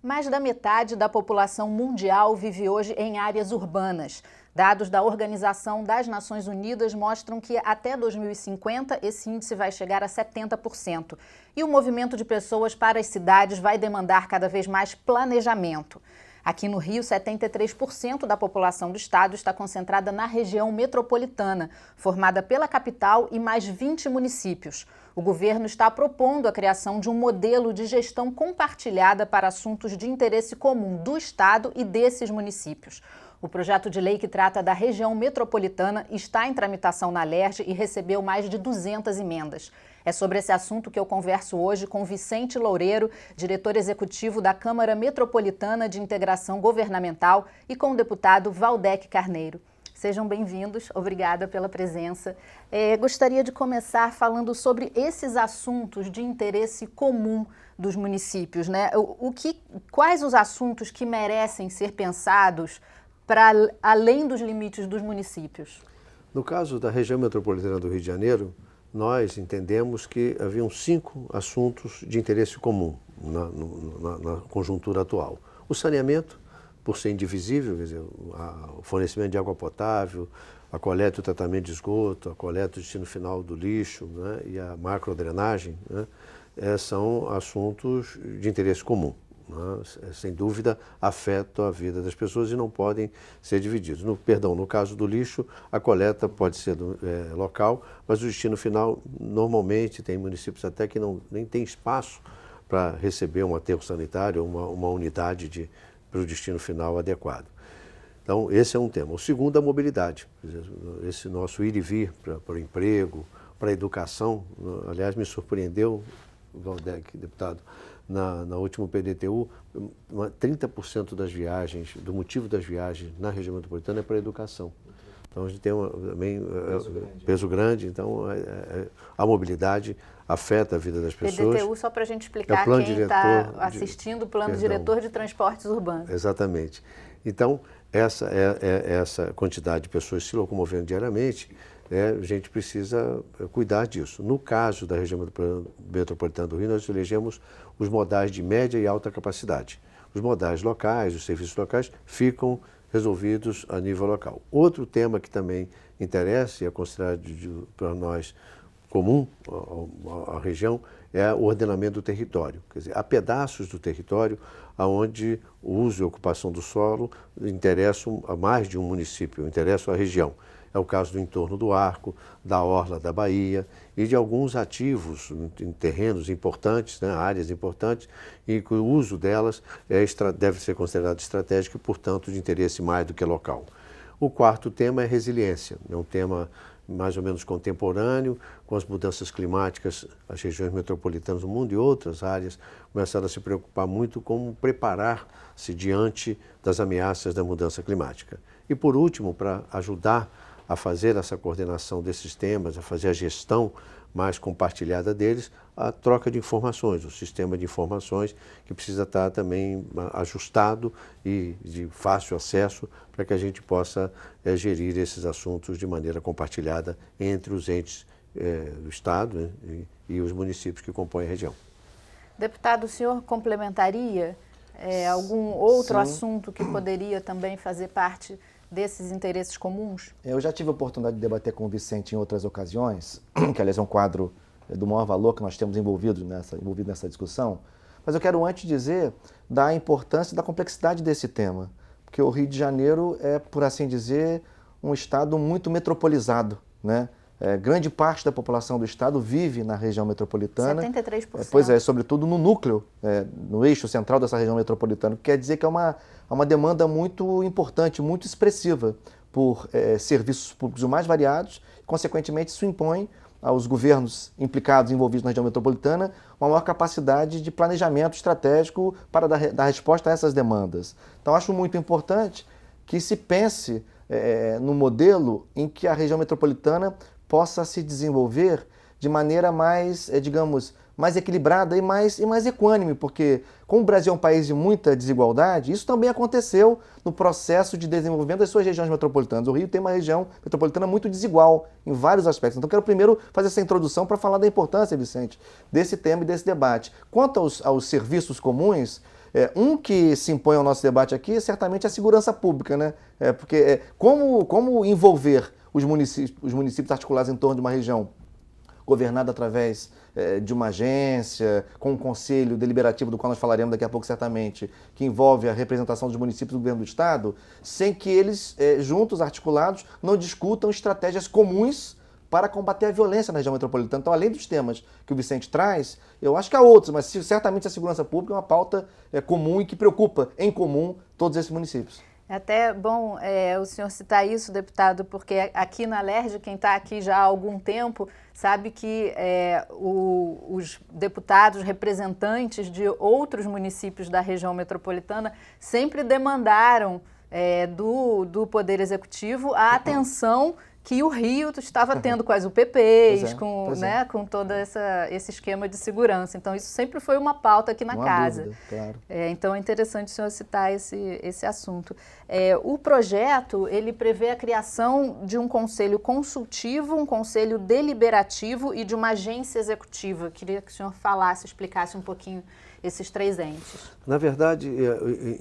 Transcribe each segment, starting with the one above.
Mais da metade da população mundial vive hoje em áreas urbanas. Dados da Organização das Nações Unidas mostram que até 2050 esse índice vai chegar a 70%. E o movimento de pessoas para as cidades vai demandar cada vez mais planejamento. Aqui no Rio, 73% da população do estado está concentrada na região metropolitana, formada pela capital e mais 20 municípios. O governo está propondo a criação de um modelo de gestão compartilhada para assuntos de interesse comum do estado e desses municípios. O projeto de lei que trata da região metropolitana está em tramitação na LERJ e recebeu mais de 200 emendas. É sobre esse assunto que eu converso hoje com Vicente Loureiro, diretor executivo da Câmara Metropolitana de Integração Governamental, e com o deputado Valdec Carneiro. Sejam bem-vindos, obrigada pela presença. Gostaria de começar falando sobre esses assuntos de interesse comum dos municípios, né? Quais os assuntos que merecem ser pensados para além dos limites dos municípios? No caso da região metropolitana do Rio de Janeiro, nós entendemos que haviam 5 assuntos de interesse comum na conjuntura atual. O saneamento, por ser indivisível, quer dizer, o fornecimento de água potável, a coleta e o tratamento de esgoto, a coleta e o destino final do lixo, né, e a macrodrenagem, né, são assuntos de interesse comum. Sem dúvida, afetam a vida das pessoas e não podem ser divididos. No caso do lixo, a coleta pode ser local, mas o destino final, normalmente, tem municípios até que nem tem espaço para receber um aterro sanitário ou uma unidade para o destino final adequado. Então, esse é um tema. O segundo, a mobilidade. Esse nosso ir e vir para o emprego, para a educação. Aliás, me surpreendeu, Valdec, deputado, na última PDTU, 30% das viagens, do motivo das viagens na região metropolitana é para a educação. Então a gente tem também peso grande, então a mobilidade afeta a vida das pessoas. PDTU, só para a gente explicar quem está assistindo, o Plano Diretor de Transportes Urbanos. Exatamente. Então, essa quantidade de pessoas se locomovendo diariamente, a gente precisa cuidar disso. No caso da região metropolitana do Rio, nós elegemos os modais de média e alta capacidade. Os modais locais, os serviços locais, ficam resolvidos a nível local. Outro tema que também interessa e é considerado para nós comum à região é o ordenamento do território. Quer dizer, há pedaços do território onde o uso e a ocupação do solo interessam a mais de um município, interessam a região. É o caso do entorno do Arco, da orla da Bahia e de alguns ativos em terrenos importantes, né, áreas importantes, e que o uso delas deve ser considerado estratégico e, portanto, de interesse mais do que local. O quarto tema é resiliência. É um tema mais ou menos contemporâneo, com as mudanças climáticas, as regiões metropolitanas do mundo e outras áreas começaram a se preocupar muito com preparar-se diante das ameaças da mudança climática. E, por último, para ajudar a fazer essa coordenação desses temas, a fazer a gestão mais compartilhada deles, a troca de informações, o sistema de informações que precisa estar também ajustado e de fácil acesso para que a gente possa gerir esses assuntos de maneira compartilhada entre os entes do Estado, né, e os municípios que compõem a região. Deputado, o senhor complementaria algum outro assunto que poderia também fazer parte desses interesses comuns? Eu já tive a oportunidade de debater com o Vicente em outras ocasiões, que aliás é um quadro do maior valor que nós temos envolvido nessa discussão, mas eu quero antes dizer da importância e da complexidade desse tema, porque o Rio de Janeiro é, por assim dizer, um estado muito metropolizado, né? Grande parte da população do estado vive na região metropolitana. 73%. Pois é, sobretudo no núcleo, no eixo central dessa região metropolitana, que quer dizer que é uma demanda muito importante, muito expressiva por serviços públicos mais variados. Consequentemente, isso impõe aos governos implicados, envolvidos na região metropolitana, uma maior capacidade de planejamento estratégico para dar resposta a essas demandas. Então, acho muito importante que se pense no modelo em que a região metropolitana possa se desenvolver de maneira mais, mais equilibrada e mais equânime, porque como o Brasil é um país de muita desigualdade, isso também aconteceu no processo de desenvolvimento das suas regiões metropolitanas. O Rio tem uma região metropolitana muito desigual em vários aspectos. Então, quero primeiro fazer essa introdução para falar da importância, Vicente, desse tema e desse debate. Quanto aos serviços comuns, Um que se impõe ao nosso debate aqui, certamente, é a segurança pública, né? Porque como envolver os municípios articulados em torno de uma região governada através de uma agência, com um conselho deliberativo, do qual nós falaremos daqui a pouco certamente, que envolve a representação dos municípios do governo do Estado, sem que eles, juntos, articulados, não discutam estratégias comuns para combater a violência na região metropolitana. Então, além dos temas que o Vicente traz, eu acho que há outros, mas certamente a segurança pública é uma pauta comum e que preocupa, em comum, todos esses municípios. É até bom o senhor citar isso, deputado, porque aqui na LERJ, quem está aqui já há algum tempo, sabe que os deputados representantes de outros municípios da região metropolitana sempre demandaram do Poder Executivo a atenção que o Rio estava tendo com as UPPs, com todo esse esquema de segurança. Então, isso sempre foi uma pauta aqui na casa. Dúvida, claro. Então, é interessante o senhor citar esse assunto. O projeto, ele prevê a criação de um conselho consultivo, um conselho deliberativo e de uma agência executiva. Queria que o senhor falasse, explicasse um pouquinho esses três entes. Na verdade,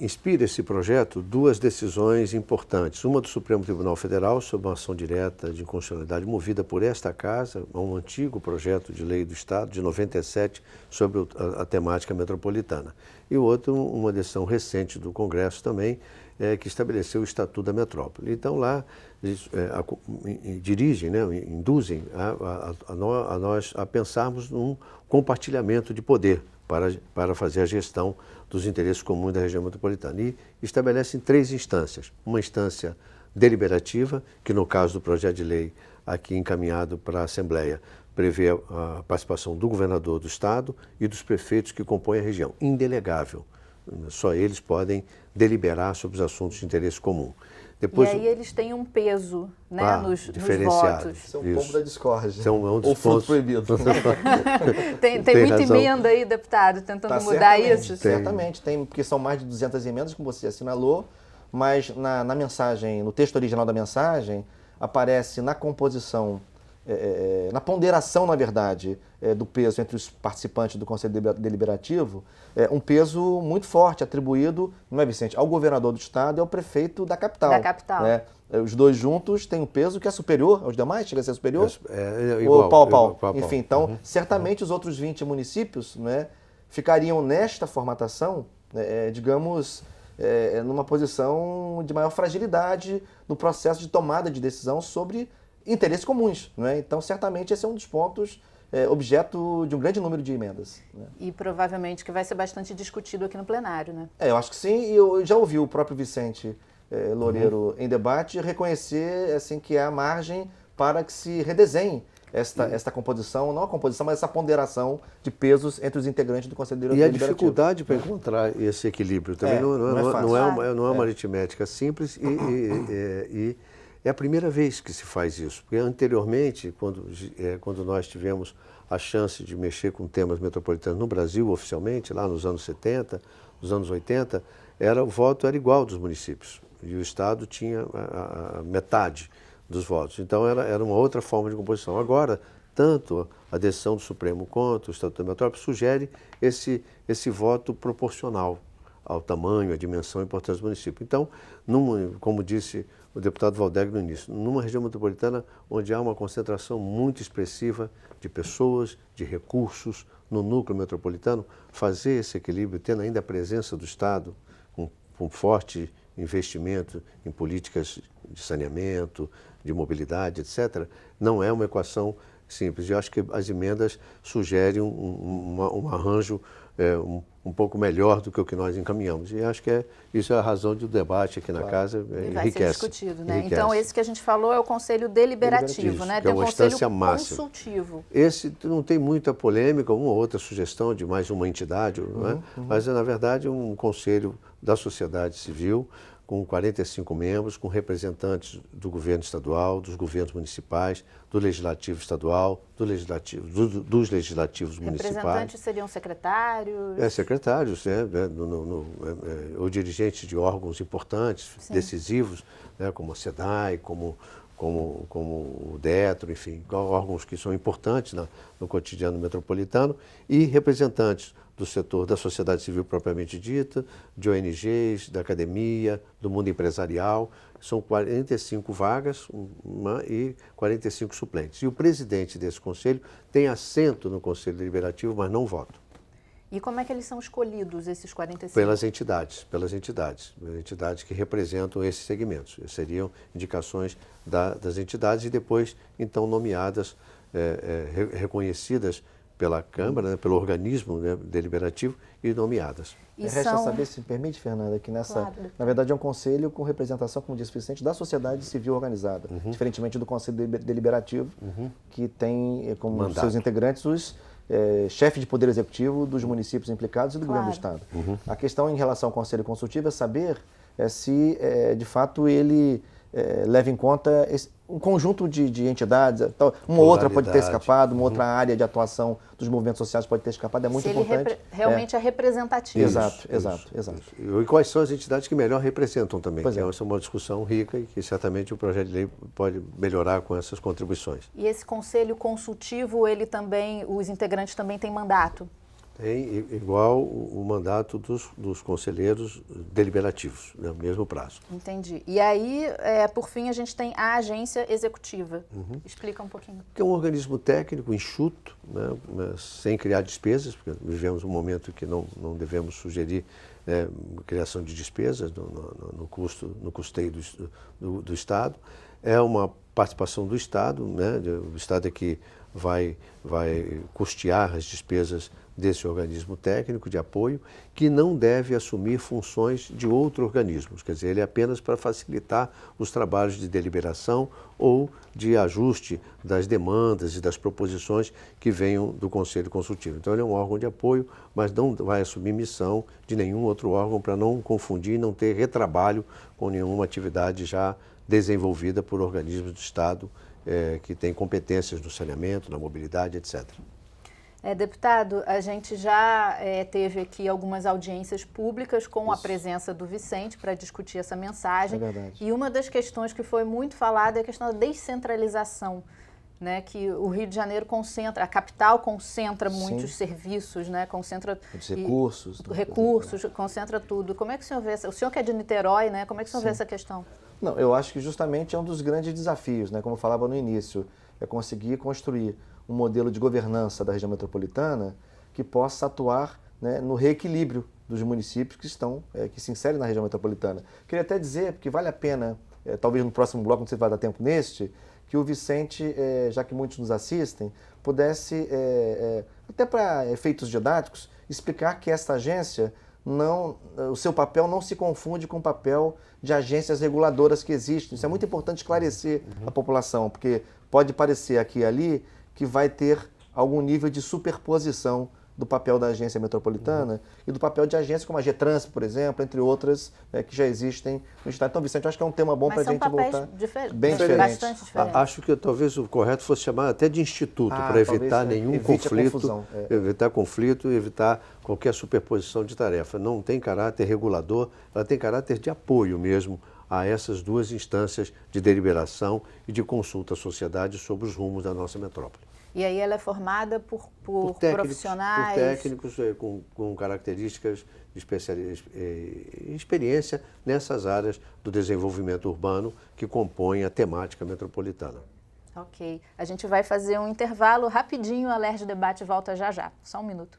inspira esse projeto duas decisões importantes. Uma do Supremo Tribunal Federal sobre uma ação direta de inconstitucionalidade movida por esta Casa, um antigo projeto de lei do Estado, de 97, sobre a temática metropolitana. E o outro, uma decisão recente do Congresso também, que estabeleceu o Estatuto da Metrópole. Então, lá, eles dirigem, induzem a nós a pensarmos num compartilhamento de poder para fazer a gestão dos interesses comuns da região metropolitana. E estabelecem três instâncias. Uma instância deliberativa, que no caso do projeto de lei aqui encaminhado para a Assembleia, prevê a participação do governador do Estado e dos prefeitos que compõem a região. Indelegável. Só eles podem deliberar sobre os assuntos de interesse comum. Depois, e aí eles têm um peso nos votos. São um ponto da discórdia. São ou fruto proibido. tem muita razão. Emenda aí, deputado, tentando mudar isso? Certamente, tem, porque são mais de 200 emendas, como você assinalou, mas na mensagem, no texto original da mensagem, aparece na composição, na ponderação, na verdade, do peso entre os participantes do Conselho Deliberativo, um peso muito forte atribuído, não é, Vicente, ao governador do Estado e ao prefeito da capital. Da capital. Os dois juntos têm um peso que é superior aos demais, chega a ser superior? Igual, ou pau a pau? Pau. Enfim, então, certamente os outros 20 municípios ficariam nesta formatação, digamos, numa posição de maior fragilidade no processo de tomada de decisão sobre interesses comuns. Então, certamente, esse é um dos pontos objeto de um grande número de emendas. E provavelmente que vai ser bastante discutido aqui no plenário, né? Eu acho que sim, e eu já ouvi o próprio Vicente Loureiro em debate reconhecer assim, que há margem para que se redesenhe esta composição, não a composição, mas essa ponderação de pesos entre os integrantes do Conselho Deliberativo. E a dificuldade para encontrar esse equilíbrio também não é uma aritmética simples e é a primeira vez que se faz isso, porque anteriormente, quando nós tivemos a chance de mexer com temas metropolitanos no Brasil, oficialmente, lá nos anos 70, nos anos 80, o voto era igual dos municípios e o Estado tinha a metade dos votos. Então era uma outra forma de composição. Agora, tanto a decisão do Supremo quanto o Estatuto da Metrópole sugere esse voto proporcional ao tamanho, à dimensão e importância do município. Então, como disse o deputado Valdeg no início, numa região metropolitana onde há uma concentração muito expressiva de pessoas, de recursos no núcleo metropolitano, fazer esse equilíbrio, tendo ainda a presença do Estado com forte investimento em políticas de saneamento, de mobilidade, etc., não é uma equação simples. Eu acho que as emendas sugerem um arranjo um pouco melhor do que o que nós encaminhamos. E acho que isso é a razão do debate aqui na casa. Vai ser discutido, né? Então, esse que a gente falou é o Conselho Deliberativo, né? Tem o Conselho Consultivo. Esse não tem muita polêmica, uma ou outra sugestão de mais uma entidade, mas é, na verdade, um conselho da sociedade civil, com 45 membros, com representantes do governo estadual, dos governos municipais, do legislativo estadual, dos legislativos municipais. Representantes seriam secretários? Secretários, ou dirigentes de órgãos importantes, sim, decisivos, como a SEDAI, como o DETRO, enfim, órgãos que são importantes no cotidiano metropolitano, e representantes do setor da sociedade civil propriamente dita, de ONGs, da academia, do mundo empresarial. São 45 vagas e 45 suplentes. E o presidente desse conselho tem assento no Conselho Deliberativo, mas não vota. E como é que eles são escolhidos, esses 45? Pelas entidades que representam esses segmentos. Seriam indicações das entidades e depois, então, nomeadas, reconhecidas pela Câmara, né, pelo organismo, né, deliberativo e nomeadas. Resta saber, se me permite, Fernanda, que Claro. na verdade é um conselho com representação, como disse o Vicente, da sociedade civil organizada, diferentemente do Conselho Deliberativo, que tem como Mandato. seus integrantes os chefes de poder executivo dos municípios implicados e do governo do Estado. A questão em relação ao Conselho Consultivo é saber se, de fato, ele leva em conta um conjunto de entidades, uma outra pode ter escapado, uma outra área de atuação dos movimentos sociais pode ter escapado, é muito importante. Se ele realmente é representativo. Exato. E quais são as entidades que melhor representam também? Pois é. Essa é uma discussão rica e que certamente o projeto de lei pode melhorar com essas contribuições. E esse conselho consultivo, os integrantes também têm mandato? Tem igual o mandato dos conselheiros deliberativos, né, no mesmo prazo. Entendi. E aí, por fim, a gente tem a agência executiva. Explica um pouquinho. Que é um organismo técnico, enxuto, né, sem criar despesas, porque vivemos um momento que não devemos sugerir criação de despesas no custeio do Estado. É uma participação do Estado, né, o Estado é que vai custear as despesas desse organismo técnico de apoio, que não deve assumir funções de outro organismo. Quer dizer, ele é apenas para facilitar os trabalhos de deliberação ou de ajuste das demandas e das proposições que venham do Conselho Consultivo. Então, ele é um órgão de apoio, mas não vai assumir missão de nenhum outro órgão para não confundir e não ter retrabalho com nenhuma atividade já desenvolvida por organismos do Estado que têm competências no saneamento, na mobilidade, etc. Deputado, a gente já teve aqui algumas audiências públicas com a presença do Vicente para discutir essa mensagem. É verdade. E uma das questões que foi muito falada é a questão da descentralização, né? Que o Rio de Janeiro a capital concentra muitos serviços, né? Concentra os recursos. Concentra tudo. Como é que o senhor vê o senhor que é de Niterói, né? Como é que o senhor vê essa questão? Não, eu acho que justamente é um dos grandes desafios, né? Como eu falava no início, é conseguir construir um modelo de governança da região metropolitana que possa atuar, né, no reequilíbrio dos municípios que se inserem na região metropolitana. Queria até dizer, porque vale a pena, talvez no próximo bloco, não sei se vai dar tempo neste, que o Vicente, já que muitos nos assistem, pudesse, até para efeitos didáticos, explicar que esta agência, o seu papel não se confunde com o papel de agências reguladoras que existem. Isso é muito importante esclarecer a população, porque pode parecer aqui e ali que vai ter algum nível de superposição do papel da agência metropolitana e do papel de agências como a Getransport, por exemplo, entre outras que já existem no Estado. Então, Vicente, eu acho que é um tema bom para a gente voltar. Bem diferente. Bastante diferente. Acho que talvez o correto fosse chamar até de instituto, para evitar nenhum conflito, evitar conflito e evitar qualquer superposição de tarefa. Não tem caráter regulador, ela tem caráter de apoio mesmo a essas duas instâncias de deliberação e de consulta à sociedade sobre os rumos da nossa metrópole. E aí ela é formada por profissionais? Por técnicos com características de experiência nessas áreas do desenvolvimento urbano que compõem a temática metropolitana. Ok. A gente vai fazer um intervalo rapidinho, a LERJ Debate volta já já. Só um minuto.